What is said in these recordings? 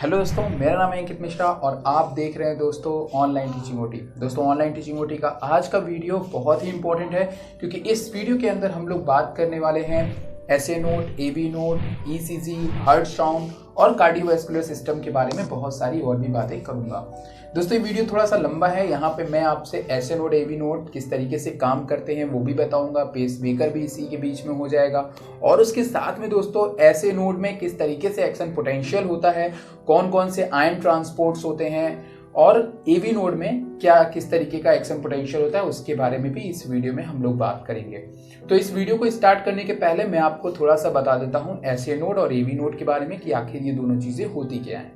Hello दोस्तों, मेरा नाम है अंकित मिश्रा और आप देख रहे हैं दोस्तों ऑनलाइन टीचिंग ओटी। दोस्तों ऑनलाइन टीचिंग ओटी का आज का वीडियो बहुत ही इंपॉर्टेंट है क्योंकि इस वीडियो के अंदर हम लोग बात करने वाले हैं SA node, AB node, ECG, heart sound और कार्डियोवैस्कुलर सिस्टम के बारे में बहुत सारी और भी बातें करूंगा। दोस्तों ये वीडियो थोड़ा सा लंबा है। यहाँ पे मैं आपसे एसए नोड, एबी नोड किस तरीके से काम करते हैं वो भी बताऊंगा। पेस मेकर भी इसी के बीच में हो जाएगा और उसके साथ में दोस्तों एसए नोड में किस तरीके से एक्शन पोटेंशियल होता है, कौन कौन से आयन ट्रांसपोर्ट्स होते हैं और एवी नोड में क्या किस तरीके का एक्शन पोटेंशियल होता है उसके बारे में भी इस वीडियो में हम लोग बात करेंगे। तो इस वीडियो को स्टार्ट करने के पहले मैं आपको थोड़ा सा बता देता हूं एसए नोड और एवी नोड के बारे में कि आखिर ये दोनों चीजें होती क्या हैं।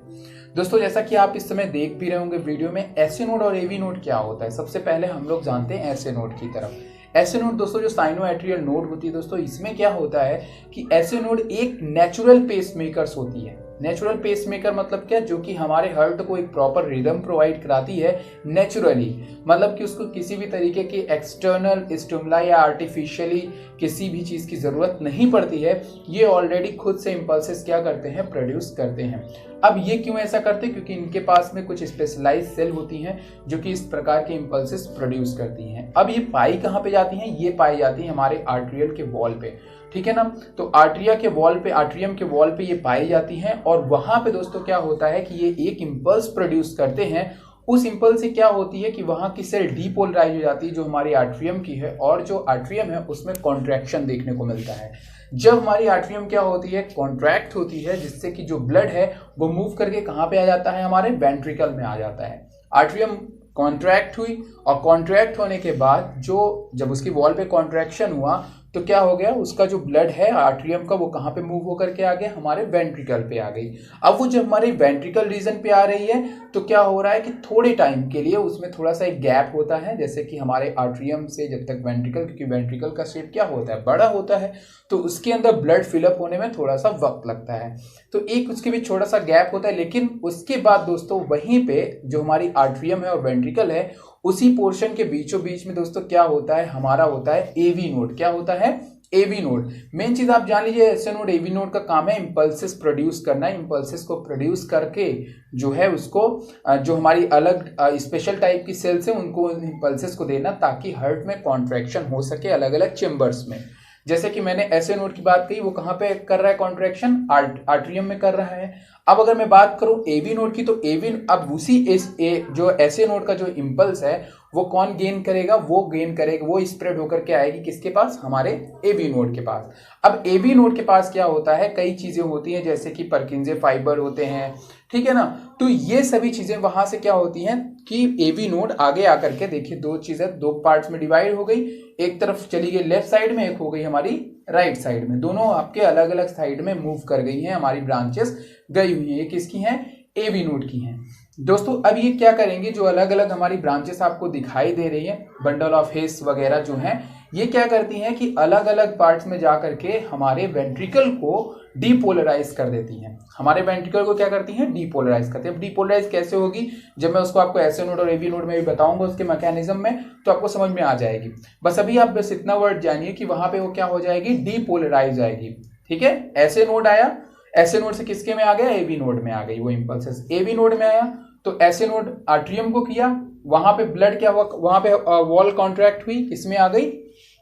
दोस्तों जैसा कि आप इस समय देख भी रहे होंगे वीडियो में, एसए नोड और एवी नोड क्या होता है। सबसे पहले हम लोग जानते हैं एसए नोड की तरफ। एसए नोड दोस्तों जो साइनोएट्रियल नोड होती है दोस्तों, इसमें क्या होता है कि एसए नोड एक नेचुरल पेस मेकर्स होती है। नेचुरल पेस मेकर मतलब क्या, जो कि हमारे हार्ट को एक प्रॉपर रिदम प्रोवाइड कराती है नेचुरली, मतलब कि उसको किसी भी तरीके की एक्सटर्नल स्टिमुलाई या आर्टिफिशियली किसी भी चीज की जरूरत नहीं पड़ती है। ये ऑलरेडी खुद से इंपल्सेस क्या करते हैं, प्रोड्यूस करते हैं। अब ये क्यों ऐसा करते हैं, क्योंकि इनके पास में कुछ स्पेशलाइज सेल होती हैं जो कि इस प्रकार के इंपल्सेस प्रोड्यूस करती हैं। अब ये पाई कहाँ पे जाती हैं, ये पाई जाती है हमारे आर्ट्रियल के वॉल पे, ठीक है ना। तो आर्ट्रिया के वॉल पे, आर्ट्रियम के वॉल पे ये पाई जाती हैं और वहां पे दोस्तों क्या होता है कि ये एक इंपल्स प्रोड्यूस करते हैं। उस इंपल्स से क्या होती है कि वहां की सेल डीपोलराइज हो जाती है जो हमारी आर्ट्रियम की है, और जो आर्ट्रियम है उसमें कॉन्ट्रैक्शन देखने को मिलता है। जब हमारी आर्ट्रियम क्या होती है, कॉन्ट्रैक्ट होती है, जिससे कि जो ब्लड है वो मूव करके कहाँ पे आ जाता है, हमारे वेंट्रिकल में आ जाता है। आर्ट्रियम कॉन्ट्रैक्ट हुई और कॉन्ट्रैक्ट होने के बाद जब उसकी वॉल पे कॉन्ट्रैक्शन हुआ तो क्या हो गया, उसका जो ब्लड है आर्ट्रियम का वो कहाँ पे मूव होकर के आ गया, हमारे वेंट्रिकल पे आ गई। अब वो जब हमारे वेंट्रिकल रीजन पे आ रही है तो क्या हो रहा है कि थोड़े टाइम के लिए उसमें थोड़ा सा एक गैप होता है, जैसे कि हमारे आर्ट्रियम से जब तक वेंट्रिकल, क्योंकि वेंट्रिकल का शेप क्या होता है, बड़ा होता है, तो उसके अंदर ब्लड फिलअप होने में थोड़ा सा वक्त लगता है। तो एक उसके भी छोटा सा गैप होता है, लेकिन उसके बाद दोस्तों वहीं पे जो हमारी आर्ट्रियम है और वेंट्रिकल है उसी पोर्शन के बीचों बीच में दोस्तों क्या होता है, हमारा होता है एवी नोड। क्या होता है, एवी नोड। मेन चीज आप जान लीजिए, एसए नोड, एवी नोड का काम है इंपल्सेस प्रोड्यूस करना। इंपल्सेस को प्रोड्यूस करके जो है उसको जो हमारी अलग स्पेशल टाइप की सेल्स है उनको इंपल्सेस को देना, ताकि हार्ट में कॉन्ट्रैक्शन हो सके अलग अलग चेम्बर्स में। जैसे कि मैंने एसए नोड की बात कही, वो कहाँ पे कर रहा है कॉन्ट्रैक्शन, आर्ट्रियम में कर रहा है। अब अगर मैं बात करूं एवी नोड की, तो एवी अब उसी जो एसए नोड का जो इंपल्स है वो कौन गेन करेगा, वो गेन करेगा, वो स्प्रेड होकर के आएगी किसके पास, हमारे एवी नोड के पास। अब एवी नोड के पास क्या होता है, कई चीजें होती हैं, जैसे कि परकिंजे फाइबर होते हैं, ठीक है ना। तो ये सभी चीजें वहां से क्या होती हैं कि एवी नोड आगे आकर के, देखिए दो चीजें दो पार्ट्स में डिवाइड हो गई, एक तरफ चली गई लेफ्ट साइड में, एक हो गई हमारी राइट साइड में। दोनों आपके अलग अलग साइड में मूव कर गई हैं, हमारी ब्रांचेस गई हुई है। ये किसकी हैं, एवी नोड की हैं। दोस्तों अब ये क्या करेंगे, जो अलग अलग हमारी ब्रांचेस आपको दिखाई दे रही है, बंडल ऑफ हेस वगैरह जो हैं, ये क्या करती हैं कि अलग अलग पार्ट्स में जाकर के हमारे वेंट्रिकल को डीपोलराइज कर देती हैं। हमारे वेंट्रिकल को क्या करती हैं, डीपोलराइज करती हैं। डीपोलराइज कैसे होगी, जब मैं उसको आपको एसए नोड और एवी नोड में भी बताऊंगा उसके मैकेनिज्म में, तो आपको समझ में आ जाएगी। बस अभी आप बस इतना वर्ड जानिए कि वहां पे वो क्या हो जाएगी, डीपोलराइज आएगी, ठीक है। एसए नोड आया, एसए नोड से किसके में आ गया, एवी नोड में आ गई वो इंपल्सेस। एवी नोड में आया तो एसए नोड आर्ट्रियम को किया, वहां पे ब्लड क्या हुआ, वहां पे वॉल कॉन्ट्रैक्ट हुई, किसमें आ गई,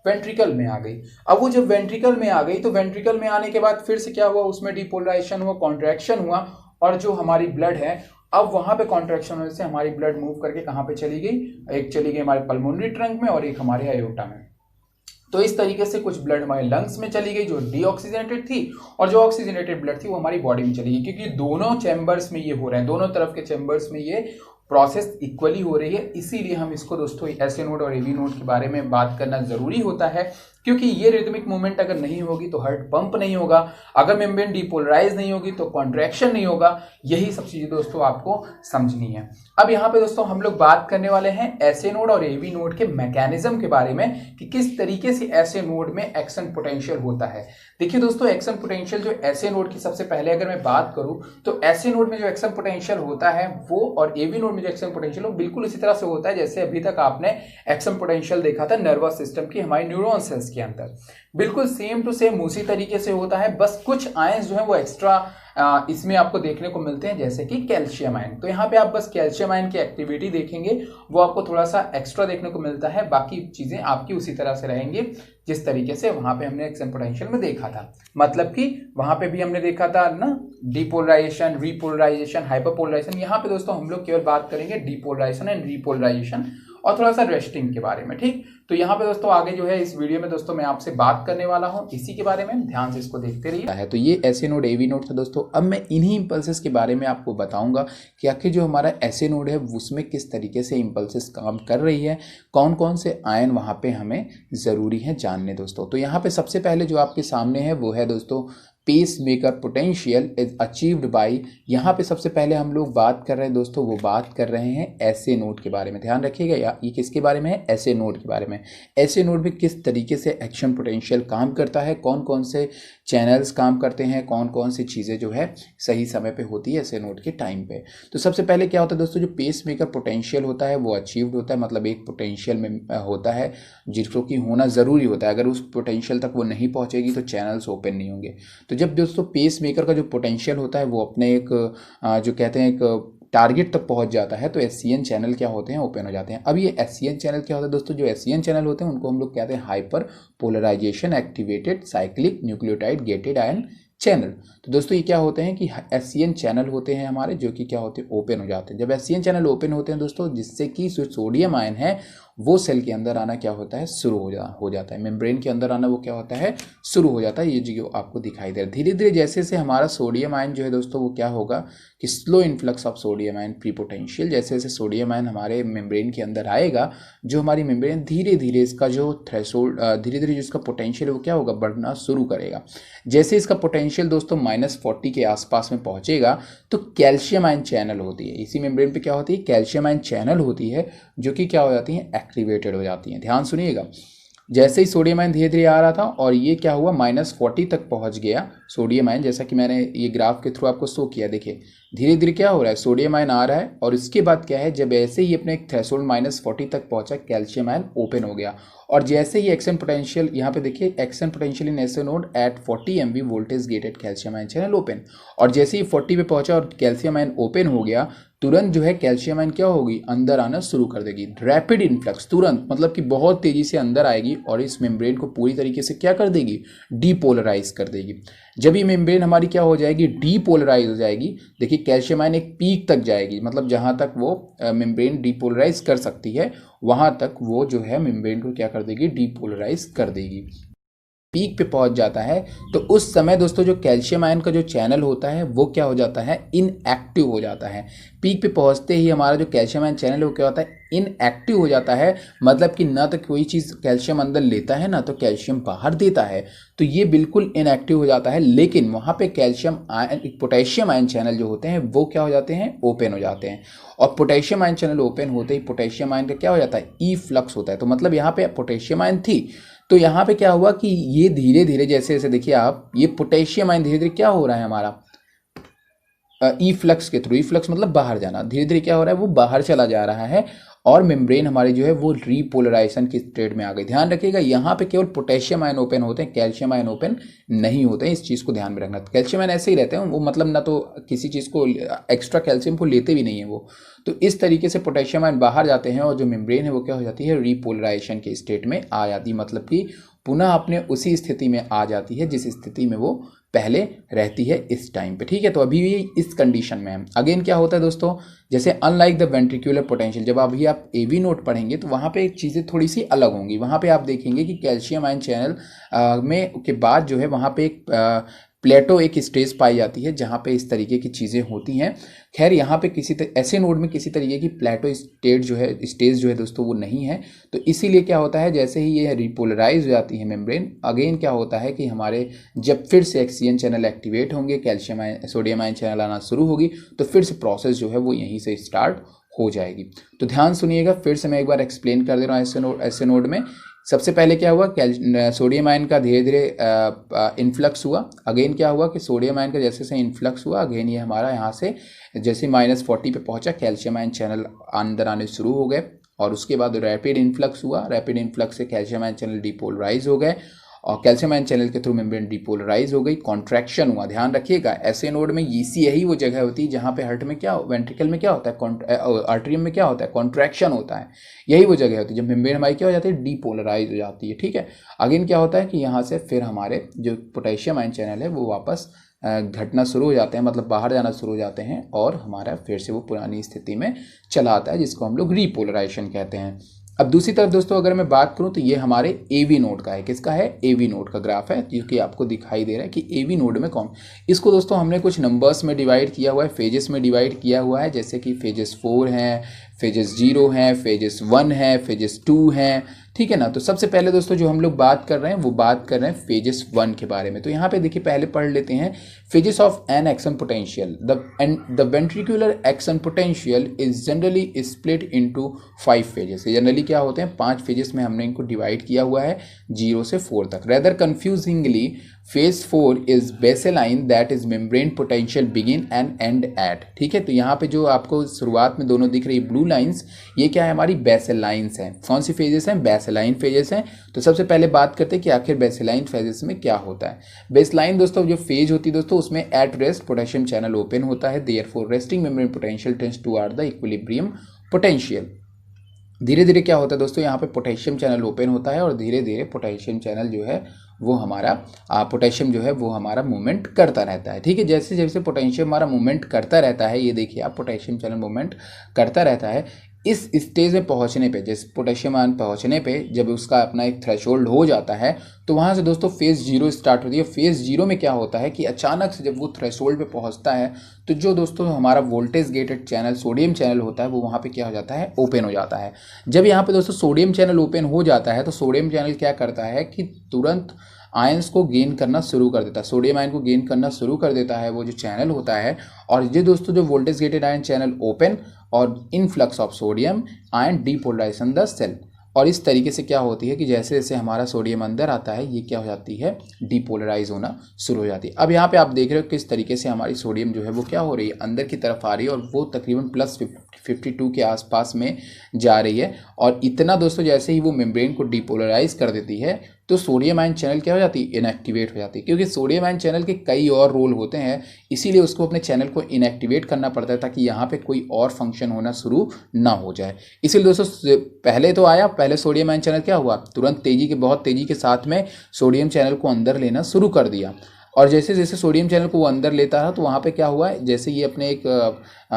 वेंट्रिकल में आ गई। अब वो जब वेंट्रिकल में आ गई तो वेंट्रिकल में आने के बाद फिर से क्या हुआ, उसमें डिपोलराइजेशन हुआ, कॉन्ट्रैक्शन हुआ, और जो हमारी ब्लड है अब वहां पे कॉन्ट्रैक्शन होने से हमारी ब्लड मूव करके कहां पे चली गई, एक चली गई हमारे पल्मोनरी ट्रंक में और एक हमारे आयोटा में। तो इस तरीके से कुछ ब्लड हमारे लंग्स में चली गई जो डीऑक्सीजनेटेड थी, और जो ऑक्सीजनेटेड ब्लड थी वो हमारी बॉडी में चली गई, क्योंकि दोनों चैम्बर्स में ये हो रहे हैं, दोनों तरफ के चैम्बर्स में ये प्रोसेस इक्वली हो रही है। इसीलिए हम इसको दोस्तों एसए नोड और एवी नोड के बारे में बात करना जरूरी होता है, क्योंकि ये रिदमिक मूवमेंट अगर नहीं होगी तो हार्ट पंप नहीं होगा, अगर मेम्ब्रेन डीपोलराइज नहीं होगी तो कॉन्ट्रैक्शन नहीं होगा। यही सब चीजें दोस्तों आपको समझनी है। अब यहाँ पे दोस्तों हम लोग बात करने वाले हैं एसए नोड और एवी नोड के मैकेनिज्म के बारे में, कि किस तरीके से एसए नोड में एक्शन पोटेंशियल होता है। देखिए दोस्तों, एक्शन पोटेंशियल जो एसए नोड की, सबसे पहले अगर मैं बात करूं तो एसए नोड में जो एक्शन पोटेंशियल होता है वो, और एवी नोड में जो एक्शन पोटेंशियल हो, बिल्कुल इसी तरह से होता है जैसे अभी तक आपने एक्शन पोटेंशियल देखा था नर्वस सिस्टम की, हमारी न्यूरॉन सेल्स के अंदर। बिल्कुल सेम टू सेम उसी तरीके से होता है, बस कुछ आयंस जो है वो एक्स्ट्रा इसमें आपको देखने को मिलते हैं जैसे कि कैल्शियम आयन। तो यहाँ पे आप बस कैल्शियम आयन की एक्टिविटी देखेंगे, वो आपको थोड़ा सा एक्स्ट्रा देखने को मिलता है, बाकी चीजें आपकी उसी तरह से रहेंगे जिस तरीके से वहां पे हमने एक्शन पोटेंशियल में देखा था। मतलब कि वहां पे भी हमने देखा था ना डिपोलराइजेशन, रीपोलराइजेशन, हाइपरपोलराइजेशन। यहाँ पे दोस्तों हम लोग केवल बात करेंगे डिपोलराइजेशन एंड रीपोलराइजेशन और थोड़ा सा रेस्टिंग के बारे में। ठीक, तो यहाँ पे दोस्तों आगे जो है इस वीडियो में दोस्तों मैं आपसे बात करने वाला हूँ इसी के बारे में, ध्यान से इसको देखते रहिए। तो ये एसए नोड एवी नोड था दोस्तों। अब मैं इन्हीं इंपल्सेस के बारे में आपको बताऊंगा कि आखिर जो हमारा एसए नोड है उसमें किस तरीके से इंपल्सेस काम कर रही है, कौन कौन से आयन वहाँ पे हमें ज़रूरी है जानने दोस्तों। तो यहाँ पे सबसे पहले जो आपके सामने है वो है दोस्तों pacemaker potential is achieved by. यहाँ पे सबसे पहले हम लोग बात कर रहे हैं दोस्तों, वो बात कर रहे हैं एसए नोड के बारे में। ध्यान रखिएगा ये किसके बारे में है, एसए नोड के बारे में। एसए नोड में किस तरीके से एक्शन पोटेंशियल काम करता है, कौन कौन से चैनल्स काम करते हैं, कौन कौन सी चीज़ें जो है सही समय पे होती है एसए नोड के टाइम पे। तो सबसे पहले क्या होता है दोस्तों, जो पेस मेकर पोटेंशियल होता है वो अचीव्ड होता है, मतलब एक पोटेंशियल में होता है जिसको कि होना ज़रूरी होता है। अगर उस पोटेंशियल तक वो नहीं पहुँचेगी तो चैनल्स ओपन नहीं होंगे। तो जब दोस्तों पेस मेकर का जो पोटेंशियल होता है वो अपने एक जो कहते हैं एक टारगेट तक पहुंच जाता है तो एससीएन चैनल क्या होते हैं, ओपन हो जाते हैं। अब ये एससीएन चैनल क्या होता है दोस्तों, जो एससीएन चैनल होते हैं उनको हम लोग कहते हैं hyperpolarization activated cyclic nucleotide gated ion channel. तो दोस्तों ये क्या होते हैं कि एससीएन चैनल होते हैं हमारे, जो कि क्या होते हैं, ओपन हो जाते हैं। जब एससीएन चैनल ओपन होते हैं दोस्तों, जिससे कि जो सोडियम आयन है वो सेल के अंदर आना क्या होता है, शुरू हो जाता है। मेम्ब्रेन के अंदर आना वो क्या होता है, शुरू हो जाता है। ये जो आपको दिखाई दे रहा है धीरे धीरे जैसे जैसे हमारा सोडियम आयन जो है दोस्तों वो क्या होगा कि slow influx of sodium ion pre potential, जैसे जैसे सोडियम आयन हमारे मेम्ब्रेन के अंदर आएगा, जो हमारी मेम्ब्रेन धीरे धीरे इसका जो थ्रेशोल्ड धीरे धीरे जो इसका पोटेंशियल है वो क्या होगा, बढ़ना शुरू करेगा। जैसे इसका पोटेंशियल दोस्तों -40 के आसपास में पहुंचेगा तो कैल्शियम आयन चैनल होती है, इसी मेम्ब्रेन पे क्या होती है, कैल्शियम आयन चैनल होती है, जो कि क्या हो जाती है, एक्टिवेटेड हो जाती हैं। ध्यान सुनिएगा, जैसे ही सोडियम आयन धीरे धीरे आ रहा था और ये क्या हुआ -40 तक पहुंच गया सोडियम आयन, जैसा कि मैंने ये ग्राफ के थ्रू आपको शो किया। देखिए धीरे धीरे क्या हो रहा है, सोडियम आयन आ रहा है और इसके बाद क्या है, जब ऐसे ही अपने एक थ्रेशोल्ड -40 तक पहुंचा, कैल्शियम आयन ओपन हो गया। और जैसे ही एक्शन पोटेंशियल, यहाँ पे देखिए एक्शन पोटेंशियल इन SA node eight 40 MV voltage gated calcium ion channel open, और जैसे ही 40 पे पहुंचा और कैल्शियम आयन ओपन हो गया, तुरंत जो है कैल्शियम आयन क्या होगी, अंदर आना शुरू कर देगी। रैपिड इन्फ्लक्स, तुरंत मतलब कि बहुत तेजी से अंदर आएगी और इस मेम्ब्रेन को पूरी तरीके से क्या कर देगी, डीपोलराइज कर देगी। जब ये मेम्ब्रेन हमारी क्या हो जाएगी, डीपोलराइज हो जाएगी, देखिए कैल्शियम आयन एक पीक तक जाएगी, मतलब जहां तक वो मेम्ब्रेन डीपोलराइज कर सकती है वहां तक वो जो है मेम्ब्रेन को क्या कर देगी, डीपोलराइज कर देगी। पीक पे पहुंच जाता है तो उस समय दोस्तों जो कैल्शियम आयन का जो चैनल होता है वो क्या हो जाता है, इनएक्टिव हो जाता है। पीक पे पहुंचते ही हमारा जो कैल्शियम आयन चैनल है वो क्या होता है, इनएक्टिव हो जाता है, मतलब कि ना तो कोई चीज़ कैल्शियम अंदर लेता है ना तो कैल्शियम बाहर देता है, तो ये बिल्कुल इनएक्टिव हो जाता है। लेकिन वहाँ पे calcium ion, potassium ion channel जो होते हैं वो क्या हो जाते हैं, ओपन हो जाते हैं। और पोटेशियम आयन चैनल ओपन होते ही पोटेशियम आयन का क्या हो जाता है, ई फ्लक्स होता है। तो मतलब यहाँ पे पोटेशियम आयन थी तो यहाँ पे क्या हुआ कि ये धीरे धीरे जैसे जैसे देखिए आप, ये पोटेशियम आयन धीरे धीरे क्या हो रहा है हमारा, ई फ्लक्स के थ्रू, ई फ्लक्स मतलब बाहर जाना, धीरे धीरे क्या हो रहा है, वो बाहर चला जा रहा है और मेम्ब्रेन हमारी जो है वो रीपोलराइजेशन की स्टेट में आ गई। ध्यान रखिएगा यहाँ पे केवल पोटेशियम आयन ओपन होते हैं, कैल्शियम आयन ओपन नहीं होते हैं, इस चीज़ को ध्यान में रखना। कैल्शियम आयन ऐसे ही रहते हैं, वो मतलब ना तो किसी चीज़ को एक्स्ट्रा कैल्शियम को लेते भी नहीं है वो। तो इस तरीके से पोटेशियम आयन बाहर जाते हैं और जो मेम्ब्रेन है वो क्या हो जाती है, रीपोलराइजेशन की स्टेट में आ जाती है, मतलब कि पुनः अपने उसी स्थिति में आ जाती है जिस स्थिति में वो पहले रहती है इस टाइम पे। ठीक है, तो अभी भी इस कंडीशन में है। अगेन क्या होता है दोस्तों, जैसे अनलाइक द वेंट्रिकुलर पोटेंशियल, जब अभी आप एवी नोट पढ़ेंगे तो वहाँ पे चीज़ें थोड़ी सी अलग होंगी। वहाँ पे आप देखेंगे कि कैल्शियम आयन चैनल में के बाद जो है वहाँ पे एक प्लेटो एक स्टेज पाई जाती है जहाँ पे इस तरीके की चीज़ें होती हैं। खैर यहाँ पे ऐसे नोड में किसी तरीके की प्लेटो स्टेज जो है दोस्तों वो नहीं है। तो इसीलिए क्या होता है, जैसे ही ये रिपोलराइज हो जाती है मेम्ब्रेन, अगेन क्या होता है कि हमारे जब फिर से एक्सीएन चैनल एक्टिवेट होंगे, calcium ion sodium ion channel आना शुरू होगी, तो फिर से प्रोसेस जो है वो यहीं से स्टार्ट हो जाएगी। तो ध्यान सुनिएगा, फिर से मैं एक बार एक्सप्लेन कर दे रहा हूँ। ऐसे नोड में सबसे पहले क्या हुआ, सोडियम आयन का धीरे धीरे इन्फ्लक्स हुआ। अगेन क्या हुआ कि सोडियम आयन का जैसे जैसे इन्फ्लक्स हुआ, अगेन ये हमारा यहाँ से जैसे -40 पे पहुंचा, कैल्शियम आयन चैनल अंदर आने शुरू हो गए और उसके बाद रैपिड इन्फ्लक्स हुआ। रैपिड इन्फ्लक्स से कैल्शियम आयन चैनल डिपोलराइज हो गए और कैल्शियम आयन चैनल के थ्रू मेम्ब्रेन डिपोलराइज हो गई, कॉन्ट्रैक्शन हुआ। ध्यान रखिएगा ऐसे नोड में यही वो जगह होती है जहाँ पे हार्ट में क्या वेंट्रिकल में क्या होता है, आर्टरियम में क्या होता है, कॉन्ट्रैक्शन होता है। यही वो जगह होती है जब मेम्ब्रेन हमारी क्या हो जाती है, डिपोलराइज हो जाती है। ठीक है, अगेन क्या होता है कि यहाँ से फिर हमारे जो पोटेशियम आयन चैनल है वो वापस घटना शुरू हो जाते हैं, मतलब बाहर जाना शुरू हो जाते हैं और हमारा फिर से वो पुरानी स्थिति में चला आता है, जिसको हम लोग रीपोलराइजेशन कहते हैं। अब दूसरी तरफ दोस्तों अगर मैं बात करूं तो ये हमारे एवी नोड का है। किसका है? एवी नोड का ग्राफ है, जो कि आपको दिखाई दे रहा है कि एवी नोड में कौन, इसको दोस्तों हमने कुछ नंबर्स में डिवाइड किया हुआ है, फेजेस में डिवाइड किया हुआ है, जैसे कि फेजेस 4 हैं, फेजेस 0 हैं, फेजेस 1 है, फेजेस 2 हैं। ठीक है ना। तो सबसे पहले दोस्तों जो हम लोग बात कर रहे हैं वो बात कर रहे हैं फेजेस 1 के बारे में। तो यहाँ पे देखिए पहले पढ़ लेते हैं phases of an action potential. The ventricular action potential is generally split into 5 phases. Generally क्या होते हैं 5 फेजेस में हमने इनको डिवाइड किया हुआ है 0 से 4 तक। Rather confusingly phase 4 is baseline that is membrane potential begin and end at. ठीक है, तो यहाँ पे जो आपको शुरुआत में दोनों दिख रही है ब्लू लाइंस, ये क्या है हमारी बेसेलाइंस हैं। कौन सी फेजेस हैं? बेसेलाइन फेजेस हैं। तो सबसे पहले बात करते हैं कि आखिर बेसेलाइन फेजेस में क्या होता है। बेसलाइन दोस्तों जो फेज होती है दोस्तों उसमें at rest potassium channel open होता है, therefore resting membrane potential tends toward the equilibrium potential. धीरे धीरे क्या होता है दोस्तों यहाँ पे पोटेशियम चैनल ओपन होता है और धीरे धीरे पोटेशियम चैनल जो है वो हमारा पोटेशियम जो है वो हमारा मूवमेंट करता रहता है। ठीक है, जैसे जैसे पोटेशियम हमारा मूवमेंट करता रहता है, ये देखिए आप पोटेशियम चैनल मूवमेंट करता रहता है। इस स्टेज में पहुंचने पे, जैसे पोटेशियम आयन पहुंचने पे जब उसका अपना एक थ्रेशोल्ड हो जाता है तो वहाँ से दोस्तों फेज 0 स्टार्ट होती है। फेज 0 में क्या होता है कि अचानक से जब वो थ्रेशोल्ड पे पहुंचता है तो जो दोस्तों हमारा voltage gated channel sodium channel होता है वो वहाँ पे क्या हो जाता है, ओपन हो जाता है। जब यहाँ पे दोस्तों सोडियम चैनल ओपन हो जाता है तो सोडियम चैनल क्या करता है कि तुरंत आयंस को गेन करना शुरू कर देता है, सोडियम आयन को गेन करना शुरू कर देता है वो जो चैनल होता है। और ये दोस्तों जो voltage gated ion channel open और influx of sodium ion depolarisation the cell. और इस तरीके से क्या होती है कि जैसे जैसे हमारा सोडियम अंदर आता है ये क्या हो जाती है, डीपोलराइज होना शुरू हो जाती है। अब यहाँ पे आप देख रहे हो किस तरीके से हमारी सोडियम जो है वो क्या हो रही है, अंदर की तरफ आ रही है और वो तकरीबन +52 के आसपास में जा रही है। और इतना दोस्तों जैसे ही वो मेम्ब्रेन को डीपोलराइज कर देती है तो सोडियम आयन चैनल क्या हो जाती है, इनएक्टिवेट हो जाती है। क्योंकि सोडियम आयन चैनल के कई और रोल होते हैं, इसीलिए उसको अपने चैनल को इनएक्टिवेट करना पड़ता है ताकि यहाँ पे कोई और फंक्शन होना शुरू ना हो जाए। इसीलिए दोस्तों पहले तो आया, पहले सोडियम आयन चैनल क्या हुआ, तुरंत बहुत तेजी के साथ में सोडियम चैनल को अंदर लेना शुरू कर दिया। और जैसे जैसे सोडियम चैनल को वो अंदर लेता है तो वहाँ पे क्या हुआ है, जैसे ये अपने एक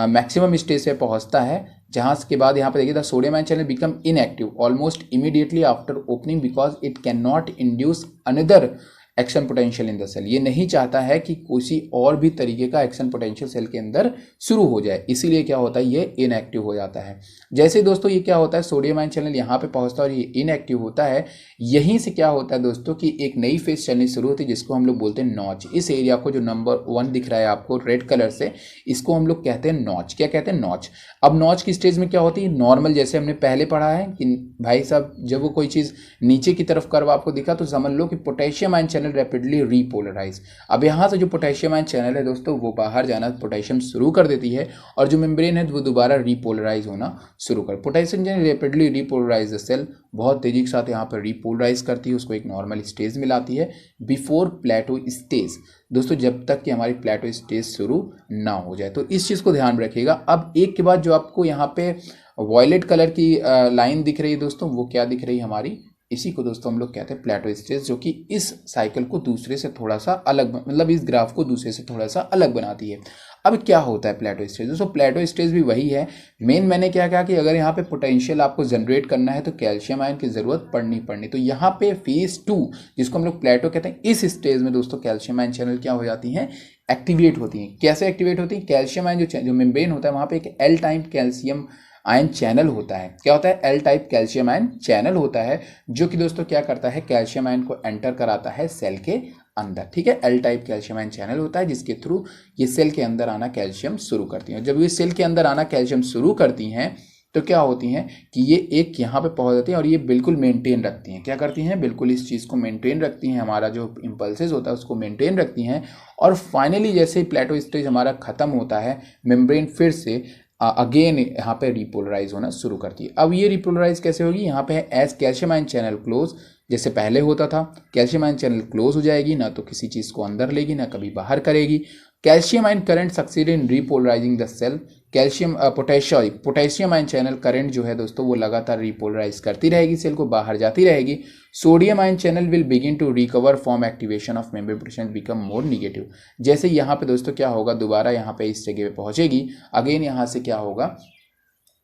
मैक्सिमम स्टेज पे पहुँचता है, जहाँ के बाद यहाँ पे देखिए the sodium ion channel become inactive almost immediately after opening because it can not induce another action potential in the cell. ये नहीं चाहता है कि किसी और भी तरीके का एक्शन पोटेंशियल सेल के अंदर शुरू हो जाए, इसीलिए क्या होता है ये इनएक्टिव हो जाता है। जैसे दोस्तों ये क्या होता है, सोडियम आयन चैनल यहाँ पे पहुँचता है और ये इनएक्टिव होता है। यहीं से क्या होता है दोस्तों कि एक नई फेज चलनी शुरू होती है जिसको हम लोग बोलते हैं नॉच। इस एरिया को जो नंबर 1 दिख रहा है आपको रेड कलर से, इसको हम लोग कहते हैं नॉच। क्या कहते हैं, नॉच। अब नॉच की स्टेज में क्या होती है, नॉर्मल, जैसे हमने पहले पढ़ा है कि भाई साहब जब वो कोई चीज़ नीचे की तरफ कर्व आपको दिखा तो समझ लो कि potassium ion channel rapidly repolarise. अब यहाँ से जो पोटेशियम आयन चैनल है दोस्तों वो बाहर जाना पोटेशियम शुरू कर देती है और जो मेम्ब्रेन है वो दोबारा रीपोलराइज होना शुरू कर। Potassium channel rapidly repolarize the cell, बहुत तेजी के साथ यहाँ पर रीपोलराइज करती है, उसको एक नॉर्मल स्टेज में लाती है बिफोर प्लेटो स्टेज। दोस्तों जब तक कि हमारी प्लेटो स्टेज शुरू ना हो जाए, तो इस चीज़ को ध्यान रखिएगा। अब एक के बाद जो आपको यहाँ पे वॉयलेट कलर की लाइन दिख रही है दोस्तों, वो क्या दिख रही है हमारी, इसी को दोस्तों हम लोग कहते हैं प्लेटो स्टेज, जो कि इस साइकिल को दूसरे से थोड़ा सा अलग, मतलब इस ग्राफ को दूसरे से थोड़ा सा अलग बनाती है। अब क्या होता है प्लेटो स्टेज दोस्तों, प्लेटो स्टेज भी वही है। मेन मैंने क्या कहा कि अगर यहाँ पे पोटेंशियल आपको जनरेट करना है तो कैल्शियम आयन की जरूरत पड़नी। तो यहाँ पे फेज 2 जिसको हम लोग प्लेटो कहते हैं, इस स्टेज में दोस्तों कैल्शियम आयन चैनल क्या हो जाती हैं, एक्टिवेट होती हैं। कैसे एक्टिवेट होती है, कैल्शियम आयन जो मेम्ब्रेन होता है वहाँ पे एक L type calcium ion channel होता है। क्या होता है, L type calcium ion channel होता है, जो कि दोस्तों क्या करता है, कैल्शियम आयन को एंटर कराता है सेल के अंदर। ठीक है, L type calcium ion channel होता है जिसके थ्रू ये सेल के अंदर आना कैल्शियम शुरू करती हैं। जब ये सेल के अंदर आना कैल्शियम शुरू करती हैं तो क्या होती हैं कि ये एक यहाँ पे पहुँच जाती हैं और ये बिल्कुल मेंटेन रखती हैं। क्या करती हैं, बिल्कुल इस चीज़ को मेंटेन रखती हैं, हमारा जो इम्पल्सेस होता है उसको मेंटेन रखती हैं। और फाइनली जैसे ही प्लेटो स्टेज हमारा खत्म होता है, मेम्ब्रेन फिर से अगेन यहाँ पे रिपोलराइज होना शुरू करती है। अब ये रिपोलराइज कैसे होगी, यहाँ पे है as calcium ion channel close जैसे पहले होता था। कैल्शियम आयन चैनल क्लोज हो जाएगी, ना तो किसी चीज़ को अंदर लेगी ना कभी बाहर करेगी। Calcium ion current succeed in repolarising the cell. Potassium ion channel current जो है दोस्तों वो लगातार रिपोलराइज करती रहेगी, सेल को बाहर जाती रहेगी। Sodium ion channel will begin to recover from activation of membrane protection become more negative. जैसे यहाँ पे दोस्तों क्या होगा, दोबारा यहाँ पे इस जगह पे पहुंचेगी, अगेन यहाँ से क्या होगा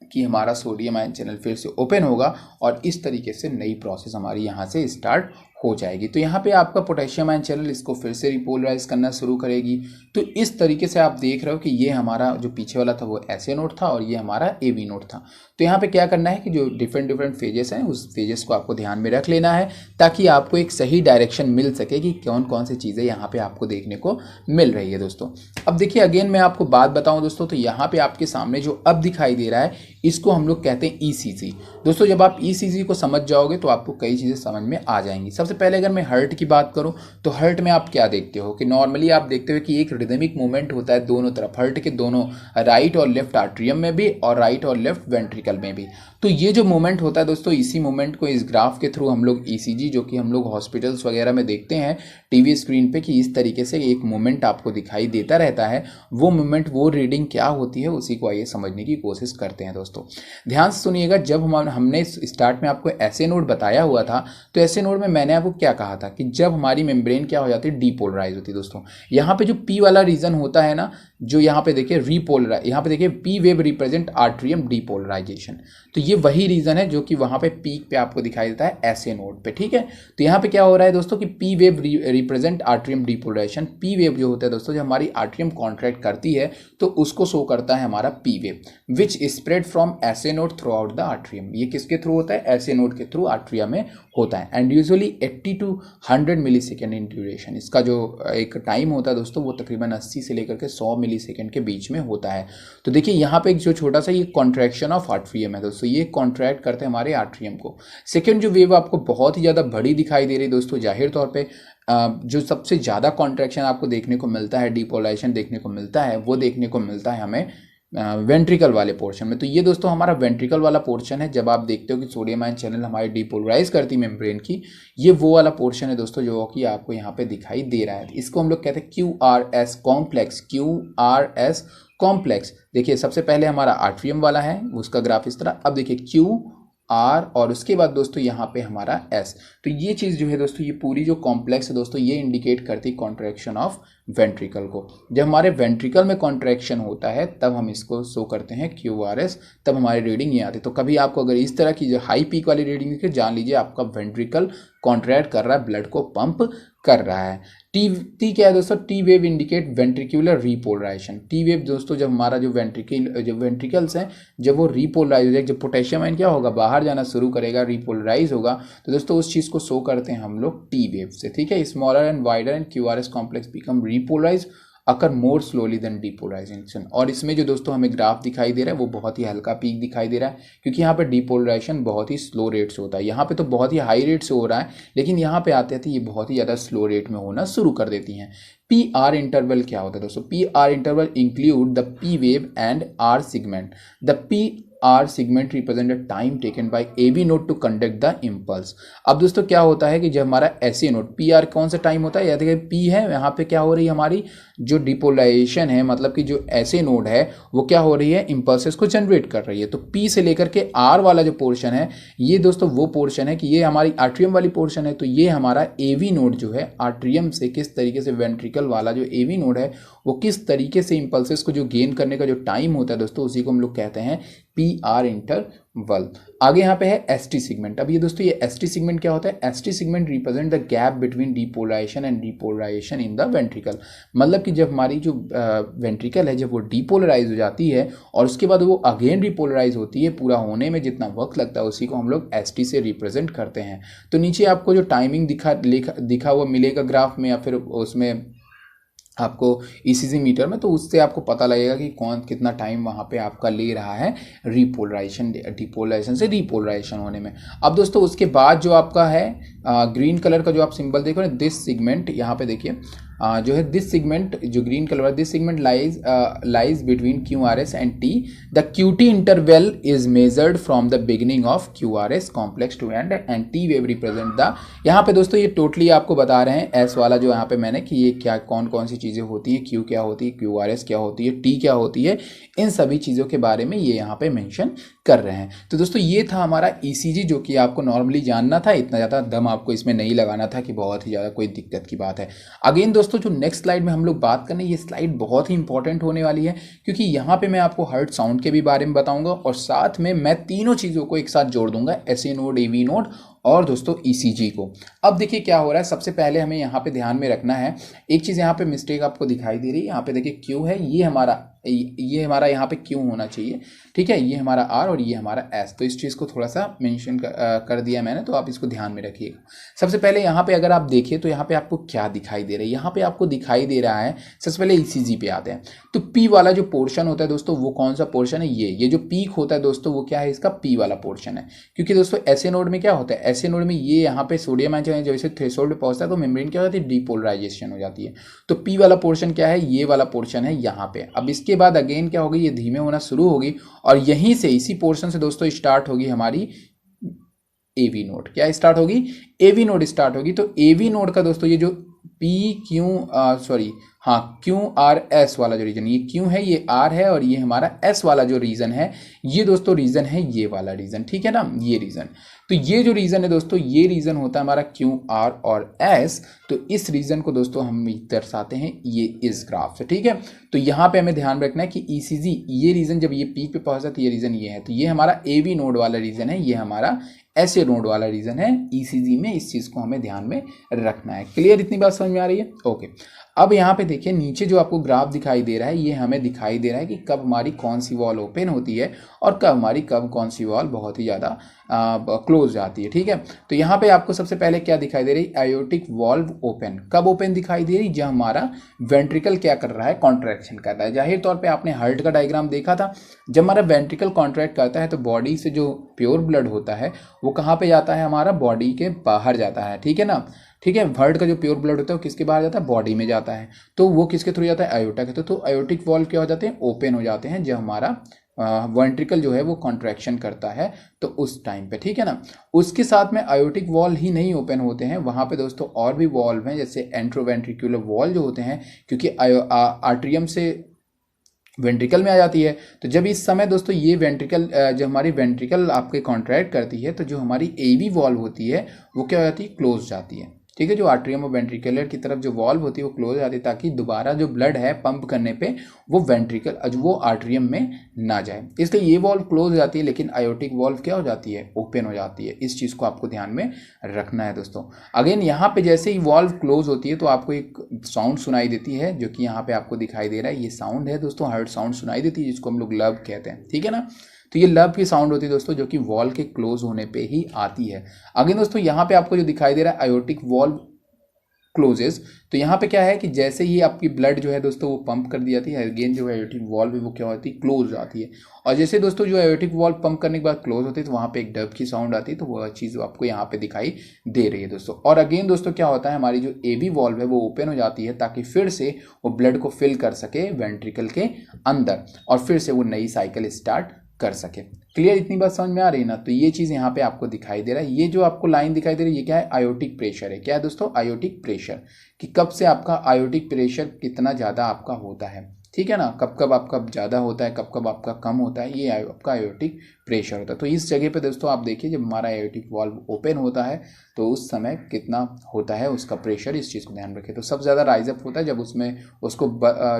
कि हमारा सोडियम आयन चैनल फिर से ओपन होगा और इस तरीके से नई प्रोसेस हमारी यहाँ से स्टार्ट हो जाएगी। तो यहाँ पे आपका पोटेशियम आयन चैनल इसको फिर से रिपोलराइज करना शुरू करेगी। तो इस तरीके से आप देख रहे हो कि ये हमारा जो पीछे वाला था वो SA नोड था और ये हमारा AB नोड था। तो यहाँ पे क्या करना है कि जो डिफरेंट फेजेस हैं उस फेजेस को आपको ध्यान में रख लेना है, ताकि आपको एक सही डायरेक्शन मिल सके कि कौन कौन सी चीज़ें यहाँ पे आपको देखने को मिल रही है दोस्तों। अब देखिए अगेन मैं आपको बात बताऊँ दोस्तों, तो यहाँ पे आपके सामने जो अब दिखाई दे रहा है इसको हम लोग कहते हैं ECG। दोस्तों जब आप ECG को समझ जाओगे तो आपको कई चीज़ें समझ में आ जाएंगी। सबसे पहले अगर मैं हार्ट की बात करूं तो हार्ट में आप क्या देखते हो कि नॉर्मली आप देखते हो कि एक रिदमिक मूवमेंट होता है दोनों तरफ, हार्ट के दोनों, राइट और लेफ्ट आर्ट्रियम में भी और राइट और लेफ्ट वेंट्रिकल में भी। तो ये जो मूवमेंट होता है दोस्तों, इसी मूवमेंट को इस ग्राफ के थ्रू हम लोग ECG जो कि हम लोग हॉस्पिटल्स वगैरह में देखते हैं टीवी स्क्रीन पे कि इस तरीके से एक मूवमेंट आपको दिखाई देता रहता है, वो मूवमेंट वो रीडिंग क्या होती है उसी को आइए समझने की कोशिश करते हैं दोस्तों। ध्यान से सुनिएगा, जब हमने स्टार्ट में आपको SA नोड बताया हुआ था तो SA नोड में मैंने आपको क्या कहा था कि जब हमारी मेम्ब्रेन क्या हो जाती है, डीपोलराइज होती है दोस्तों। यहाँ पे जो P वाला रीजन होता है ना, जो यहाँ पे देखिए रीपोलराइज, यहाँ पे देखिए P wave represent atrium depolarization, तो ये वही रीजन है जो कि वहाँ पे पीक पे आपको दिखाई देता है SA नोड पे, ठीक है। तो यहाँ पे क्या हो रहा है दोस्तों कि P wave represent atrium depolarization. P wave जो होता है दोस्तों, जब हमारी आर्ट्रियम कॉन्ट्रैक्ट करती है तो उसको शो करता है हमारा P wave, which spread from SA node through out the atrium. ये किसके थ्रू होता है, SA नोड के थ्रू आर्ट्रिया में होता है। And usually 80 to 100 millisecond in duration. इसका जो एक टाइम होता है दोस्तों वो तकरीबन 80 से लेकर के 100 मिलीसेकेंड के बीच में होता है। तो देखिए यहाँ पे एक जो छोटा सा ये कॉन्ट्रैक्शन ऑफ आर्ट्रियम है दोस्तों, ये कॉन्ट्रैक्ट करते हैं हमारे आर्ट्रियम को। सेकेंड जो वेव आपको बहुत ही ज़्यादा बड़ी दिखाई दे रही है दोस्तों, जाहिर तौर पर जो सबसे ज़्यादा कॉन्ट्रैक्शन आपको देखने को मिलता है, डीपोलराइजेशन देखने को मिलता है, वो देखने को मिलता है हमें वेंट्रिकल वाले पोर्शन में। तो ये दोस्तों हमारा वेंट्रिकल वाला पोर्शन है। जब आप देखते हो कि सोडियम आयन चैनल हमारी डीपोलराइज करती है मेम्ब्रेन की, ये वो वाला पोर्शन है दोस्तों जो कि आपको यहाँ पे दिखाई दे रहा है। इसको हम लोग कहते हैं QRS कॉम्प्लेक्स, QRS कॉम्प्लेक्स। देखिए सबसे पहले हमारा आर्ट्रियम वाला है, उसका ग्राफ इस तरह। अब देखिए QR और उसके बाद दोस्तों यहाँ पे हमारा S। तो ये चीज़ जो है दोस्तों, ये पूरी जो कॉम्प्लेक्स है दोस्तों, ये इंडिकेट करती है कॉन्ट्रैक्शन ऑफ वेंट्रिकल को। जब हमारे वेंट्रिकल में कॉन्ट्रैक्शन होता है तब हम इसको शो करते हैं QRS, तब हमारी रीडिंग ये आती है। तो कभी आपको अगर इस तरह की जो हाई पीक वाली रीडिंग दिखे, जान लीजिए आपका वेंट्रिकल कॉन्ट्रैक्ट कर रहा है, ब्लड को पंप कर रहा है। टी क्या है दोस्तों, T wave indicate ventricular repolarization. T wave दोस्तों जब हमारा जो वेंट्रिकल्स हैं जब वो रिपोलराइज हो जाए, जब पोटेशियम आयन क्या होगा, बाहर जाना शुरू करेगा, रिपोलराइज होगा, तो दोस्तों उस चीज़ को शो करते हैं हम लोग टी वेव से, ठीक है। Smaller and wider and QRS complex become repolarize occur more slowly than depolarization. और इसमें जो दोस्तों हमें ग्राफ दिखाई दे रहा है वो बहुत ही हल्का पीक दिखाई दे रहा है, क्योंकि यहाँ पे डीपोलराइजेशन बहुत ही स्लो रेट से होता है। यहाँ पे तो बहुत ही हाई रेट से हो रहा है, लेकिन यहाँ पे आते आते ये बहुत ही ज़्यादा स्लो रेट में होना शुरू कर देती हैं। PR इंटरवल क्या होता है दोस्तों, PR interval include the P wave and R segment. The PR segment represent the time taken by AB node to conduct the impulse. अब दोस्तों क्या होता है कि जब हमारा SA नोड, PR कौन सा टाइम होता है, या देखिए P है, यहाँ पे क्या हो रही है हमारी जो डिपोलराइजेशन है, मतलब कि जो SA नोड है वो क्या हो रही है, इम्पल्सेस को जनरेट कर रही है। तो P से लेकर के R वाला जो पोर्शन है, ये दोस्तों वो पोर्शन है कि ये हमारी आर्ट्रियम वाली पोर्शन है। तो ये हमारा AV नोड जो है, आर्ट्रियम से किस तरीके से वेंट्रिकल वाला जो AV नोड है वो किस तरीके से इम्पल्सेस को जो गेन करने का जो टाइम होता है दोस्तों, उसी को हम लोग कहते हैं PR इंटरवल। आगे यहाँ पे है ST सेगमेंट। अब ये दोस्तों ये ST सेगमेंट क्या होता है, ST segment represent the gap between depolarization and depolarization in the ventricle. मतलब कि जब हमारी जो वेंट्रिकल है जब वो डिपोलराइज हो जाती है और उसके बाद वो अगेन डिपोलराइज होती है, पूरा होने में जितना वक्त लगता है उसी को हम लोग ST से रिप्रेजेंट करते हैं। तो नीचे आपको जो टाइमिंग दिखा हुआ मिलेगा ग्राफ में, या फिर उसमें आपको ECG मीटर में, तो उससे आपको पता लगेगा कि कौन कितना टाइम वहाँ पे आपका ले रहा है रिपोलराइजेशन, डिपोलराइजेशन से रिपोलराइजेशन होने में। अब दोस्तों उसके बाद जो आपका है ग्रीन कलर का जो आप सिंबल देखो ना, दिस सेगमेंट, यहाँ पे देखिए जो है दिस सेगमेंट जो green colour this segment lies between Q R S and T. The QT interval is measured from the beginning of Q R S complex to end T wave represent the. यहाँ पे दोस्तों ये totally आपको बता रहे हैं S वाला जो यहाँ पे मैंने कि ये क्या कौन कौन सी चीज़ें होती है, क्यू क्या होती है, क्यू आर एस क्या होती है, टी क्या होती है, इन सभी चीज़ों के बारे में ये यहाँ पे मेंशन कर रहे हैं। तो दोस्तों ये था हमारा ईसीजी जो कि आपको नॉर्मली जानना था, इतना ज़्यादा दम आपको इसमें नहीं लगाना था कि बहुत ही ज़्यादा कोई दिक्कत की बात है। अगेन दोस्तों जो नेक्स्ट स्लाइड में हम लोग बात करने, ये स्लाइड बहुत ही इंपॉर्टेंट होने वाली है क्योंकि यहाँ पे मैं आपको हर्ट साउंड के भी बारे में बताऊंगा और साथ में मैं तीनों चीज़ों को एक साथ जोड़ दूंगा, एसए नोड, एवी नोड और दोस्तों ईसीजी को। अब देखिए क्या हो रहा है, सबसे पहले हमें यहाँ पे ध्यान में रखना है एक चीज़, यहाँ पे मिस्टेक आपको दिखाई दे रही है, यहाँ पे देखिए क्यू है, ये हमारा यहाँ पे क्यू होना चाहिए, ठीक है, ये हमारा आर और ये हमारा एस। तो इस चीज़ को थोड़ा सा मेंशन कर दिया मैंने, तो आप इसको ध्यान में रखिएगा। सबसे पहले यहाँ पे अगर आप देखिए तो यहाँ पे आपको क्या दिखाई दे रहा है, यहाँ पे आपको दिखाई दे रहा है, सबसे पहले ईसीजी पे आते हैं तो पी वाला जो पोर्शन होता है दोस्तों वो कौन सा पोर्शन है, ये जो पीक होता है दोस्तों वो क्या है, इसका पी वाला पोर्शन है। क्योंकि दोस्तों एसए नोड में क्या होता है, एसए नोड में ये यहाँ पे सोडियम आयन जैसे थ्रेशोल्ड पे पहुंचता है तो मेम्ब्रेन क्या हो जाती है, डीपोलराइजेशन हो जाती है। तो पी वाला पोर्शन क्या है, ये वाला पोर्शन है यहाँ पे। अब इसके बाद अगेन क्या होगी, ये धीमे होना शुरू होगी और यहीं से इसी पोर्शन से दोस्तों स्टार्ट होगी हमारी एवी नोड। क्या स्टार्ट होगी, एवी नोड स्टार्ट होगी। तो एवी नोड का दोस्तों ये जो क्यू आर एस वाला जो रीजन, ये क्यू है, ये आर है और ये हमारा एस वाला जो रीजन है, ये दोस्तों रीजन है ये वाला रीजन, ठीक है ना, ये रीजन। तो ये जो रीजन है दोस्तों, ये रीजन होता है हमारा क्यू आर और एस। तो इस रीजन को दोस्तों हम दर्शाते हैं ये इस ग्राफ से, ठीक है। तो यहाँ पे हमें ध्यान रखना है कि ईसीजी ये रीजन जब ये पीक पे पहुंचता है तो ये रीजन ये है, तो ये हमारा एवी नोड वाला रीजन है, ये हमारा एसए नोड वाला रीजन है ईसीजी में। इस चीज को हमें ध्यान में रखना है। क्लियर, इतनी बात समझ में आ रही है? ओके। अब यहाँ पे देखिए नीचे जो आपको ग्राफ दिखाई दे रहा है, ये हमें दिखाई दे रहा है कि कब हमारी कौन सी वॉल ओपन होती है और कब कौन सी वॉल बहुत ही ज़्यादा क्लोज जाती है, ठीक है। तो यहाँ पे आपको सबसे पहले क्या दिखाई दे रही, आयोटिक वॉल्व ओपन। कब ओपन दिखाई दे रही, जब हमारा वेंट्रिकल क्या कर रहा है, कॉन्ट्रैक्शन कर रहा है। जाहिर तौर पे आपने हार्ट का डायग्राम देखा था, जब हमारा वेंट्रिकल कॉन्ट्रैक्ट करता है तो बॉडी से जो प्योर ब्लड होता है वो कहाँ पे जाता है, हमारा बॉडी के बाहर जाता है, ठीक है ना, ठीक है। हार्ट का जो प्योर ब्लड होता है वो किसके बाहर जाता है, बॉडी में जाता है। तो वो किसके थ्रू जाता है, आयोटा के थ्रू। तो आयोटिक वॉल्व क्या हो जाते हैं, ओपन हो जाते हैं जब हमारा वेंट्रिकल जो है वो कॉन्ट्रैक्शन करता है तो उस टाइम पे, ठीक है ना। उसके साथ में आयोटिक वॉल्व ही नहीं ओपन होते हैं, वहाँ पे दोस्तों और भी वॉल्व हैं, जैसे एंट्रोवेंट्रिकुलर वॉल्व जो होते हैं, क्योंकि आर्ट्रियम से वेंट्रिकल में आ जाती है। तो जब इस समय दोस्तों ये वेंट्रिकल जब हमारी वेंट्रिकल आपके कॉन्ट्रैक्ट करती है तो जो हमारी एवी वॉल्व होती है वो क्या हो जाती है, क्लोज जाती है, ठीक है। जो आर्ट्रियम और वेंट्रिकुलर की तरफ जो वॉल्व होती है वो क्लोज आती है ताकि दोबारा जो ब्लड है पंप करने पे वो वेंट्रिकल वो आर्ट्रियम में ना जाए, इसलिए ये वॉल्व क्लोज हो जाती है। लेकिन आयोटिक वॉल्व क्या हो जाती है, ओपन हो जाती है। इस चीज़ को आपको ध्यान में रखना है दोस्तों। अगेन यहाँ पे जैसे ही वॉल्व क्लोज होती है तो आपको एक साउंड सुनाई देती है, जो कि यहाँ पे आपको दिखाई दे रहा है, ये साउंड है दोस्तों, हार्ट साउंड सुनाई देती है, जिसको हम लोग लब कहते हैं, ठीक है ना। तो ये लब की साउंड होती है दोस्तों, जो कि वॉल के क्लोज होने पे ही आती है। अगेन दोस्तों यहाँ पे आपको जो दिखाई दे रहा है आयोटिक वॉल्व क्लोजेस, तो यहाँ पे क्या है कि जैसे ही आपकी ब्लड जो है दोस्तों वो पंप कर दी जाती है, अगेन जो आयोटिक वॉल्व है वो क्या होती है, क्लोज हो जाती है। और जैसे दोस्तों जो आयोटिक वॉल्व पंप करने के बाद क्लोज होती है तो वहाँ पे एक डब की साउंड आती है, तो वह चीज़ आपको यहाँ पे दिखाई दे रही है दोस्तों। और अगेन दोस्तों क्या होता है, हमारी जो एवी वॉल्व है वो ओपन हो जाती है ताकि फिर से वो ब्लड को फिल कर सके वेंट्रिकल के अंदर और फिर से वो नई साइकिल स्टार्ट कर सके। क्लियर, इतनी बात समझ में आ रही है ना। तो ये चीज़ यहाँ पे आपको दिखाई दे रहा है, ये जो आपको लाइन दिखाई दे रही है ये क्या है, आयोटिक प्रेशर है। क्या है दोस्तों, आयोटिक प्रेशर, कि कब से आपका आयोटिक प्रेशर कितना ज़्यादा आपका होता है, ठीक है ना, कब कब आपका ज़्यादा होता है, कब कब आपका कम होता है, ये आपका आयोटिक प्रेशर होता है। तो इस जगह पे दोस्तों आप देखिए जब हमारा आयोटिक वाल्व ओपन होता है तो उस समय कितना होता है उसका प्रेशर, इस चीज़ को ध्यान रखें। तो सबसे ज़्यादा राइजअप होता है जब उसमें उसको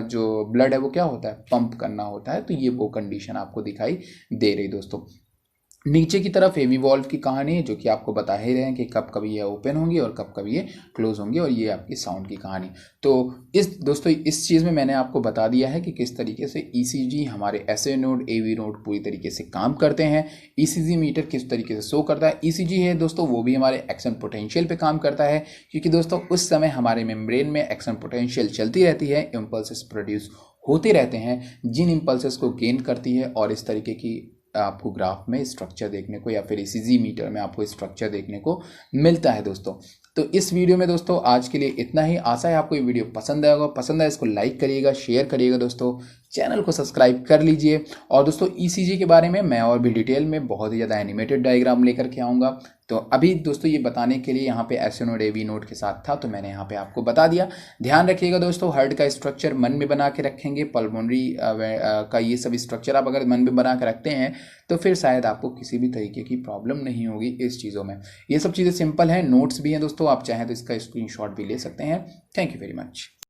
जो ब्लड है वो क्या होता है, पंप करना होता है। तो ये वो कंडीशन आपको दिखाई दे रही दोस्तों। नीचे की तरफ एवी वॉल्व की कहानी है, जो कि आपको बता ही रहे हैं कि कब कब ये ओपन होंगी और कब कब ये क्लोज होंगी, और ये आपकी साउंड की कहानी। तो दोस्तों इस चीज़ में मैंने आपको बता दिया है कि किस तरीके से ईसीजी हमारे एसए नोड, एवी नोड पूरी तरीके से काम करते हैं। ईसीजी मीटर किस तरीके से शो करता है। ईसीजी है दोस्तों वो भी हमारे एक्शन पोटेंशियल पे काम करता है, क्योंकि दोस्तों उस समय हमारे मेम्ब्रेन में एक्शन पोटेंशियल चलती रहती है, इम्पल्सेस प्रोड्यूस होते रहते हैं, जिन इम्पल्सेस को गेन करती है, और इस तरीके की आपको ग्राफ में स्ट्रक्चर देखने को या फिर ईसीजी मीटर में आपको स्ट्रक्चर देखने को मिलता है दोस्तों। तो इस वीडियो में दोस्तों आज के लिए इतना ही। आशा है आपको ये वीडियो पसंद आएगा। पसंद आए इसको लाइक करिएगा, शेयर करिएगा दोस्तों, चैनल को सब्सक्राइब कर लीजिए। और दोस्तों ईसीजी के बारे में मैं और भी डिटेल में बहुत ही ज़्यादा एनिमेटेड डायग्राम लेकर के आऊँगा। तो अभी दोस्तों ये बताने के लिए यहाँ पे एसए नोड एवी नोड के साथ था, तो मैंने यहाँ पे आपको बता दिया। ध्यान रखिएगा दोस्तों, हार्ट का स्ट्रक्चर मन में बना के रखेंगे, पल्मोनरी का ये सब स्ट्रक्चर आप अगर मन में बना के रखते हैं तो फिर शायद आपको किसी भी तरीके की प्रॉब्लम नहीं होगी इस चीज़ों में। ये सब चीज़ें सिंपल हैं, नोट्स भी हैं दोस्तों, आप चाहें तो इसका स्क्रीनशॉट भी ले सकते हैं। Thank you very much.